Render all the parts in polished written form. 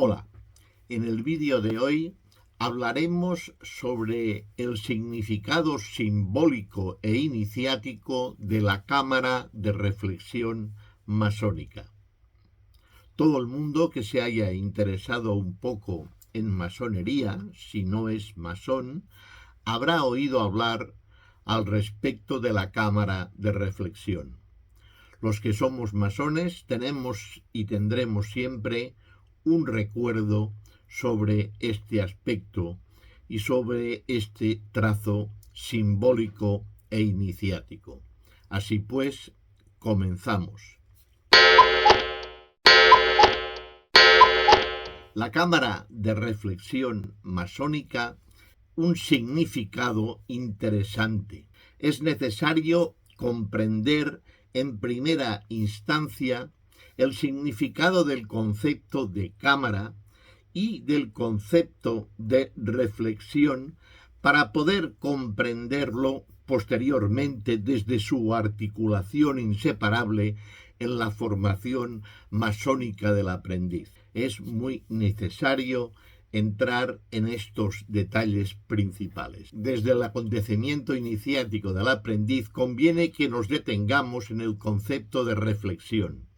Hola, en el vídeo de hoy hablaremos sobre el significado simbólico e iniciático de la cámara de reflexión masónica. Todo el mundo que se haya interesado un poco en masonería, si no es masón, habrá oído hablar al respecto de la cámara de reflexión. Los que somos masones tenemos y tendremos siempre un recuerdo sobre este aspecto y sobre este trazo simbólico e iniciático. Así pues, comenzamos. La cámara de reflexión masónica, un significado interesante. Es necesario comprender en primera instancia el significado del concepto de cámara y del concepto de reflexión para poder comprenderlo posteriormente desde su articulación inseparable en la formación masónica del aprendiz. Es muy necesario entrar en estos detalles principales. Desde el acontecimiento iniciático del aprendiz conviene que nos detengamos en el concepto de reflexión.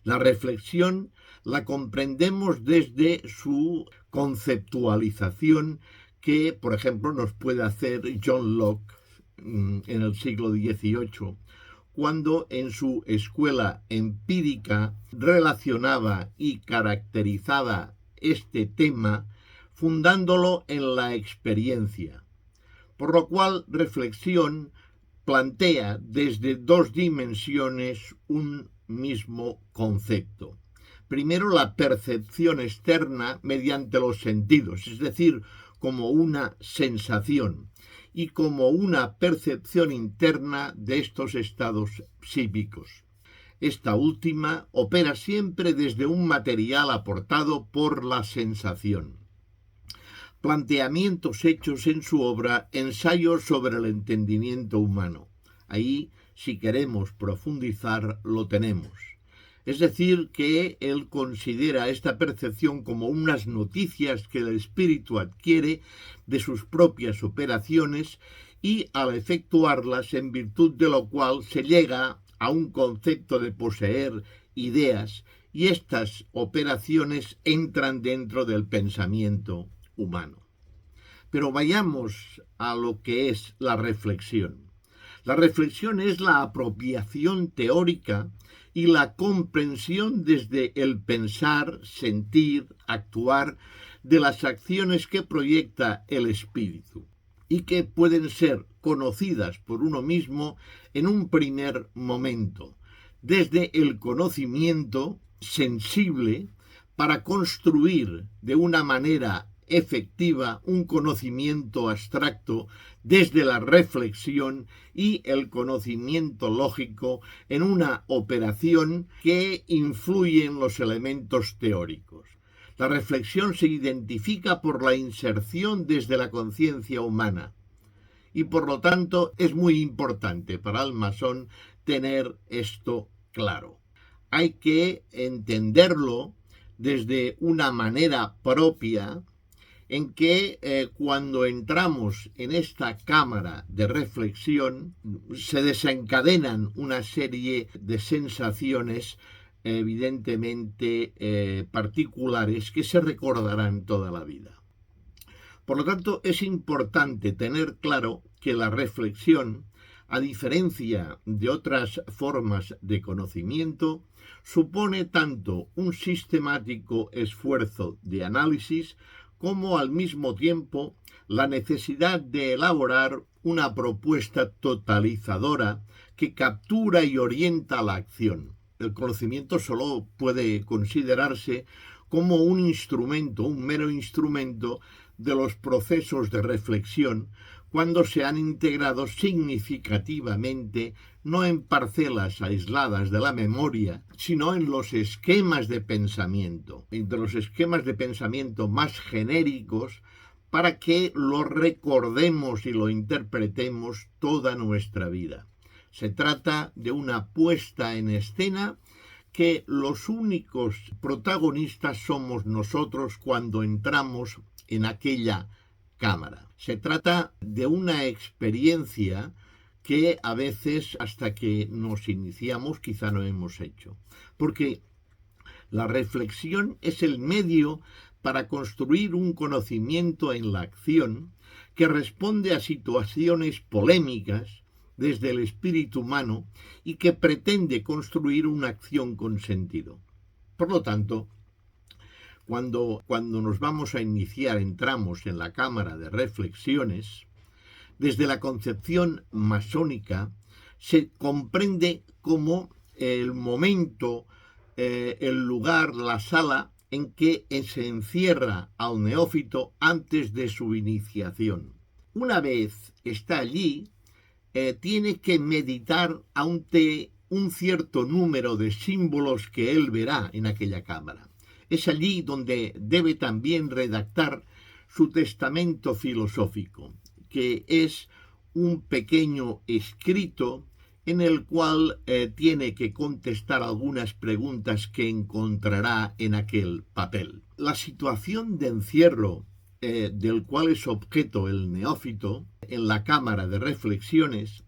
La reflexión la comprendemos desde su conceptualización que, por ejemplo, nos puede hacer John Locke en el siglo XVIII, cuando en su escuela empírica relacionaba y caracterizaba este tema fundándolo en la experiencia, por lo cual reflexión plantea desde dos dimensiones un mismo concepto. Primero, la percepción externa mediante los sentidos, es decir, como una sensación, y como una percepción interna de estos estados psíquicos. Esta última opera siempre desde un material aportado por la sensación. Planteamientos hechos en su obra Ensayos sobre el entendimiento humano. Ahí, si queremos profundizar, lo tenemos. Es decir, que él considera esta percepción como unas noticias que el espíritu adquiere de sus propias operaciones y al efectuarlas, en virtud de lo cual se llega a un concepto de poseer ideas y estas operaciones entran dentro del pensamiento humano. Pero vayamos a lo que es la reflexión. La reflexión es la apropiación teórica y la comprensión desde el pensar, sentir, actuar de las acciones que proyecta el espíritu y que pueden ser conocidas por uno mismo en un primer momento, desde el conocimiento sensible para construir de una manera efectiva un conocimiento abstracto desde la reflexión y el conocimiento lógico en una operación que influye en los elementos teóricos. La reflexión se identifica por la inserción desde la conciencia humana y por lo tanto es muy importante para el masón tener esto claro. Hay que entenderlo desde una manera propia en que cuando entramos en esta cámara de reflexión se desencadenan una serie de sensaciones evidentemente particulares que se recordarán toda la vida. Por lo tanto, es importante tener claro que la reflexión, a diferencia de otras formas de conocimiento, supone tanto un sistemático esfuerzo de análisis como al mismo tiempo la necesidad de elaborar una propuesta totalizadora que captura y orienta la acción. El conocimiento solo puede considerarse como un instrumento, un mero instrumento de los procesos de reflexión cuando se han integrado significativamente no en parcelas aisladas de la memoria, sino en los esquemas de pensamiento, entre los esquemas de pensamiento más genéricos, para que lo recordemos y lo interpretemos toda nuestra vida. Se trata de una puesta en escena que los únicos protagonistas somos nosotros cuando entramos en aquella cámara. Se trata de una experiencia que a veces hasta que nos iniciamos quizá no hemos hecho. Porque la reflexión es el medio para construir un conocimiento en la acción que responde a situaciones polémicas desde el espíritu humano y que pretende construir una acción con sentido. Por lo tanto, cuando nos vamos a iniciar, entramos en la cámara de reflexiones, desde la concepción masónica se comprende como el momento, el lugar, la sala en que se encierra al neófito antes de su iniciación. Una vez está allí, tiene que meditar ante un cierto número de símbolos que él verá en aquella cámara. Es allí donde debe también redactar su testamento filosófico, que es un pequeño escrito en el cual tiene que contestar algunas preguntas que encontrará en aquel papel. La situación de encierro del cual es objeto el neófito en la cámara de reflexiones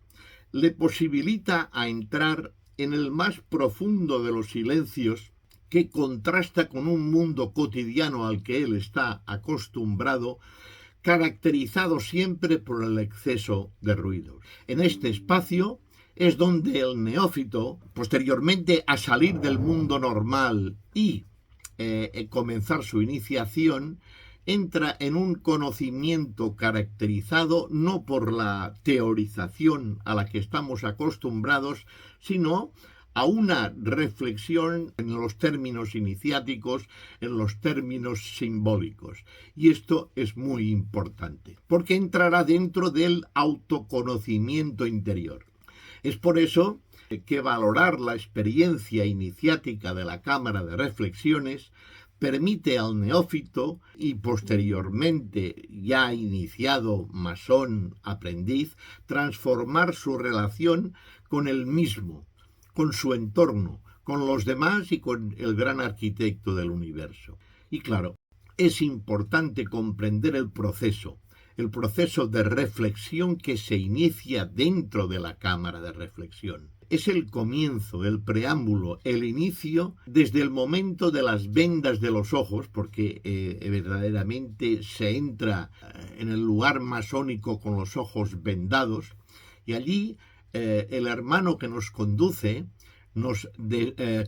le posibilita a entrar en el más profundo de los silencios que contrasta con un mundo cotidiano al que él está acostumbrado, caracterizado siempre por el exceso de ruidos. En este espacio es donde el neófito, posteriormente a salir del mundo normal y comenzar su iniciación, entra en un conocimiento caracterizado no por la teorización a la que estamos acostumbrados, sino a una reflexión en los términos iniciáticos, en los términos simbólicos. Y esto es muy importante, porque entrará dentro del autoconocimiento interior. Es por eso que valorar la experiencia iniciática de la cámara de reflexiones permite al neófito y posteriormente ya iniciado masón aprendiz transformar su relación con él mismo, con su entorno, con los demás y con el gran arquitecto del universo. Y claro, es importante comprender el proceso de reflexión que se inicia dentro de la cámara de reflexión. Es el comienzo, el preámbulo, el inicio desde el momento de las vendas de los ojos, porque verdaderamente se entra en el lugar masónico con los ojos vendados, y allí el hermano que nos conduce nos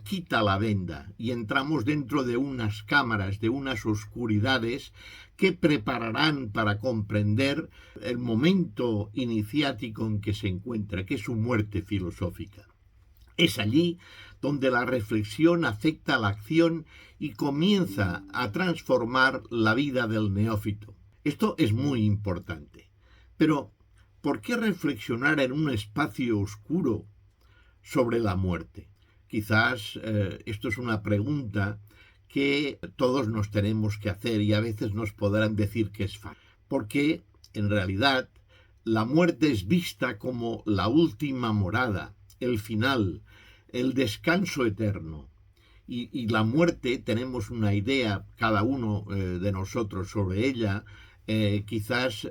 quita la venda y entramos dentro de unas cámaras, de unas oscuridades que prepararán para comprender el momento iniciático en que se encuentra, que es su muerte filosófica. Es allí donde la reflexión afecta a la acción y comienza a transformar la vida del neófito. Esto es muy importante. Pero, ¿por qué reflexionar en un espacio oscuro sobre la muerte? Quizás esto es una pregunta que todos nos tenemos que hacer y a veces nos podrán decir que es fácil. Porque, en realidad, la muerte es vista como la última morada, el final, el descanso eterno. Y la muerte, tenemos una idea, cada uno de nosotros sobre ella, quizás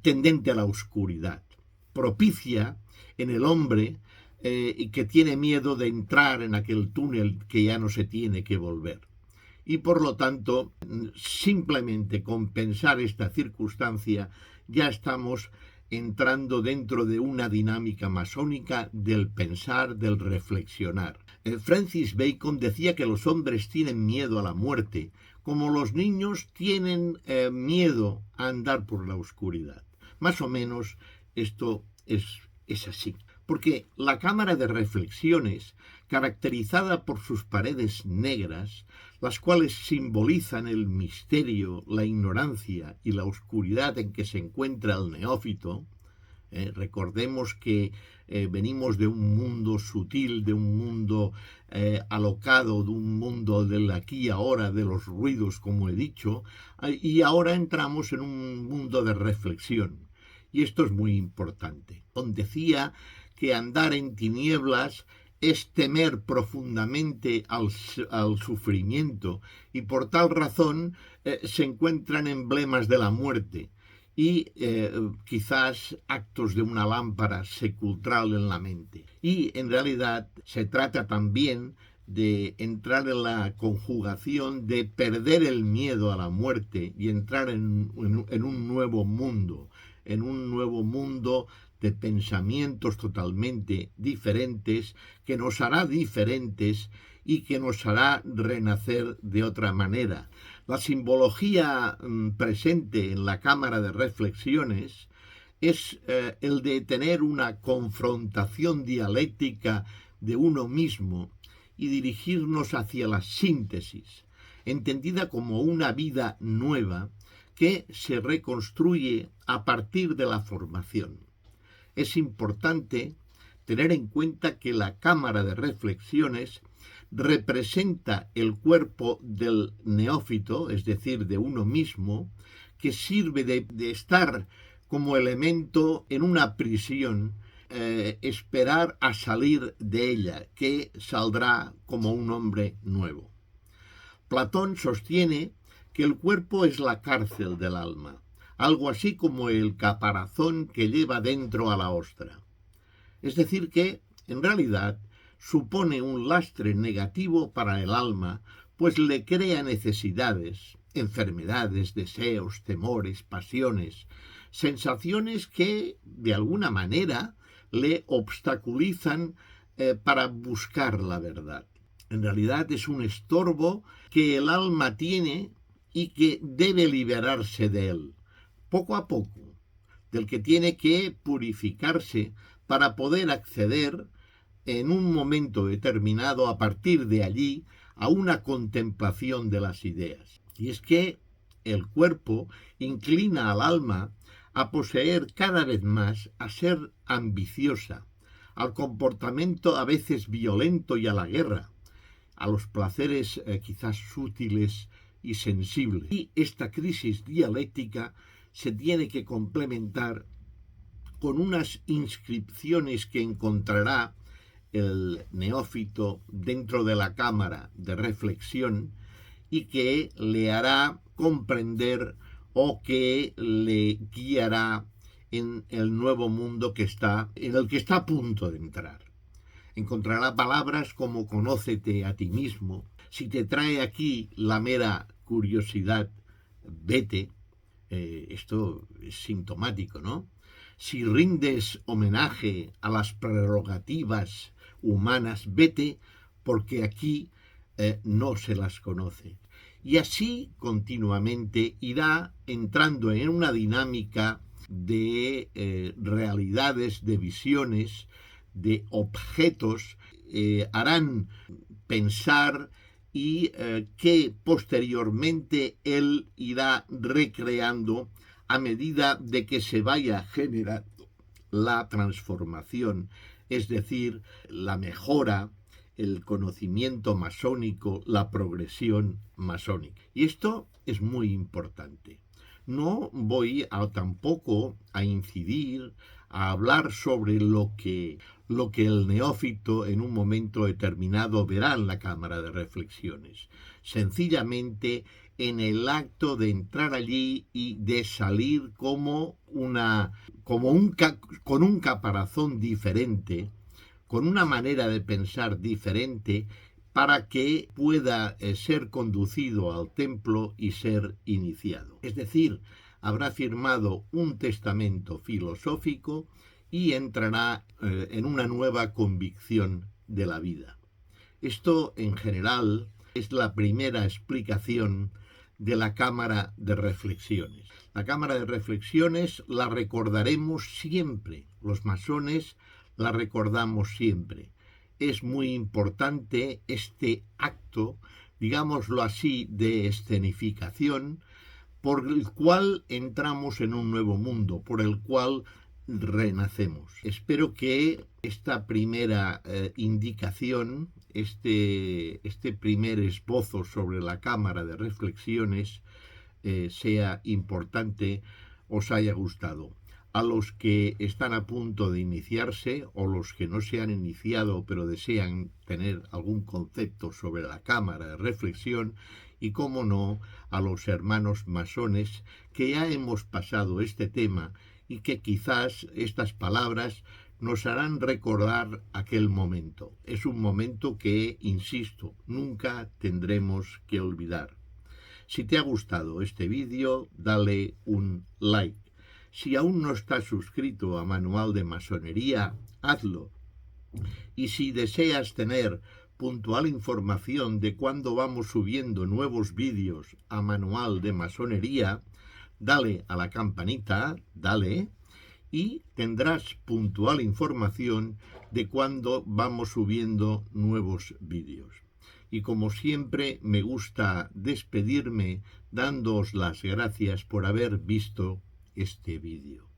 tendente a la oscuridad. Propicia en el hombre y que tiene miedo de entrar en aquel túnel que ya no se tiene que volver. Y por lo tanto, simplemente con pensar esta circunstancia, ya estamos entrando dentro de una dinámica masónica del pensar, del reflexionar. Francis Bacon decía que los hombres tienen miedo a la muerte, como los niños tienen miedo a andar por la oscuridad. Más o menos esto es así. Porque la cámara de reflexiones, caracterizada por sus paredes negras, las cuales simbolizan el misterio, la ignorancia y la oscuridad en que se encuentra el neófito, recordemos que venimos de un mundo sutil, de un mundo alocado, de un mundo del aquí y ahora, de los ruidos, como he dicho, y ahora entramos en un mundo de reflexión. Y esto es muy importante. Decía que andar en tinieblas es temer profundamente al sufrimiento y por tal razón se encuentran emblemas de la muerte y quizás actos de una lámpara sepulcral en la mente. Y en realidad se trata también de entrar en la conjugación de perder el miedo a la muerte y entrar en un nuevo mundo, de pensamientos totalmente diferentes, que nos hará diferentes y que nos hará renacer de otra manera. La simbología presente en la Cámara de Reflexiones es el de tener una confrontación dialéctica de uno mismo y dirigirnos hacia la síntesis, entendida como una vida nueva que se reconstruye a partir de la formación. Es importante tener en cuenta que la Cámara de Reflexiones representa el cuerpo del neófito, es decir, de uno mismo, que sirve de estar como elemento en una prisión, esperar a salir de ella, que saldrá como un hombre nuevo. Platón sostiene que el cuerpo es la cárcel del alma, algo así como el caparazón que lleva dentro a la ostra. Es decir que, en realidad, supone un lastre negativo para el alma, pues le crea necesidades, enfermedades, deseos, temores, pasiones, sensaciones que, de alguna manera, le obstaculizan para buscar la verdad. En realidad es un estorbo que el alma tiene y que debe liberarse de él, poco a poco, del que tiene que purificarse para poder acceder en un momento determinado, a partir de allí, a una contemplación de las ideas. Y es que el cuerpo inclina al alma a poseer cada vez más, a ser ambiciosa, al comportamiento a veces violento y a la guerra, a los placeres quizás sutiles y sensibles. Y esta crisis dialéctica se tiene que complementar con unas inscripciones que encontrará el neófito dentro de la cámara de reflexión y que le hará comprender o que le guiará en el nuevo mundo en el que está a punto de entrar. Encontrará palabras como conócete a ti mismo. Si te trae aquí la mera curiosidad, vete. Esto es sintomático, ¿no? Si rindes homenaje a las prerrogativas humanas, vete, porque aquí no se las conoce. Y así continuamente irá entrando en una dinámica de realidades, de visiones, de objetos, harán pensar y que posteriormente él irá recreando a medida de que se vaya generando la transformación, es decir, la mejora, el conocimiento masónico, la progresión masónica. Y esto es muy importante. No voy tampoco a incidir, a hablar sobre lo que el neófito en un momento determinado verá en la cámara de reflexiones. Sencillamente, en el acto de entrar allí y de salir con un caparazón diferente, con una manera de pensar diferente, para que pueda ser conducido al templo y ser iniciado. Es decir, habrá firmado un testamento filosófico y entrará en una nueva convicción de la vida. Esto, en general, es la primera explicación de la Cámara de Reflexiones. La Cámara de Reflexiones la recordaremos siempre, los masones la recordamos siempre. Es muy importante este acto, digámoslo así, de escenificación, por el cual entramos en un nuevo mundo, por el cual renacemos. Espero que esta primera indicación, este primer esbozo sobre la cámara de reflexiones sea importante, os haya gustado. A los que están a punto de iniciarse o los que no se han iniciado pero desean tener algún concepto sobre la cámara de reflexión y, cómo no, a los hermanos masones que ya hemos pasado este tema y que quizás estas palabras nos harán recordar aquel momento. Es un momento que, insisto, nunca tendremos que olvidar. Si te ha gustado este vídeo, dale un like. Si aún no estás suscrito a Manual de Masonería, hazlo. Y si deseas tener puntual información de cuándo vamos subiendo nuevos vídeos a Manual de Masonería, dale a la campanita, dale, y tendrás puntual información de cuándo vamos subiendo nuevos vídeos. Y como siempre, me gusta despedirme dándoos las gracias por haber visto este vídeo.